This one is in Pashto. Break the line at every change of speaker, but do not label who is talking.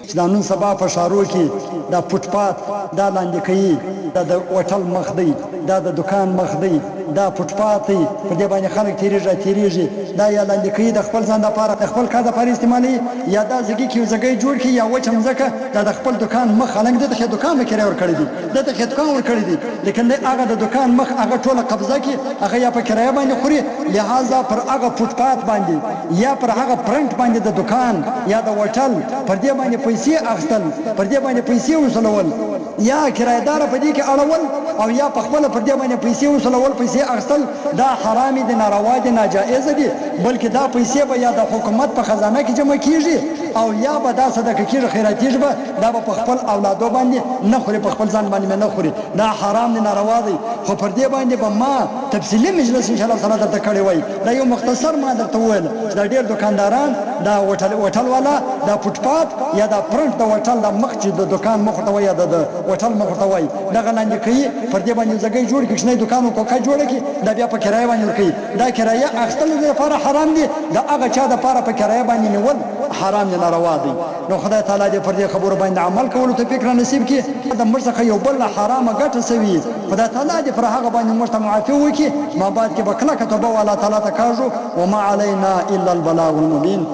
چې دا نن سبا په ښارو کې دا فوټپات دا لاندې کوي، دا د هوټل مخ دی، دا د دکان مخ دی، دا فوټپات دی، په دې باندې خلک تیریږي دا یا لاندې کوي د خپل ځان لپاره د خپل کار لپاره استعمالوي، یا دا ځګي کې ځګي جوړ کړي یا وچه مځکه دا د خپل دکان مخ خلک دغه دکان مې کرایه ورکړی دی دغه دکان ورکړی دی، لیکن هغه د دکان مخ هغه ټوله قبضه کې هغه یا په کرایه باندې خوري، لہذا پر هغه فوټپات باندې یا پر هغه فرنٹ باندې د دکان یا د هوټل پر دې باندې پیسې اخیستل، پر دې باندې پیسې وصولول، یا کرایدار په دې کې اړول او یا په خپل پر دې باندې پیسې وصولول، پیسې اخیستل دا حرام دي، ناروا دي، ناجائز دي، بلکې دا پیسې به یا د حکومت په خزانه کې جمع کیږي او یا به دا صدقه کیږي، خیراتیږي به دا به په خپل اولادو باندې نه خوري، په خپل ځان باندې نه خوري، دا حرام دي، ناروا دي. خو پر دې باندې به ما تفصیلي مجلس ان شاء الله تعالی درته کړی وای، دا یو مختصر ما درته وویل چې دا ډېر دکانداران دا هوټل والا دا فوټپات یا دا فرنٹ د هوټل د مخ چې د دکان مخ ته وای د هوټل مخ ته وای دغه لاندې کوي، پر دې باندې ځګي جوړ کړي، شنه دکان او کوکا جوړ کړي، دا بیا په کرایه باندې ورکوي، دا کرایه اخیستل لپاره حرام دي، دا هغه چا د لپاره په کرایه باندې نیول حرام دي، ناروا دي. نو خدای تعالی دې پر دې خبرو باندې عمل کولو ته فکر نصیب کړي، د موږ څخه یو بل حرامه ګټه سوي، خدای تعالی دې پر هغه باندې موږ ته معافي وکړي، ما بعد کې به کله توبه والله تعالی ته کاږو، وما علينا الا البلاغ المبين.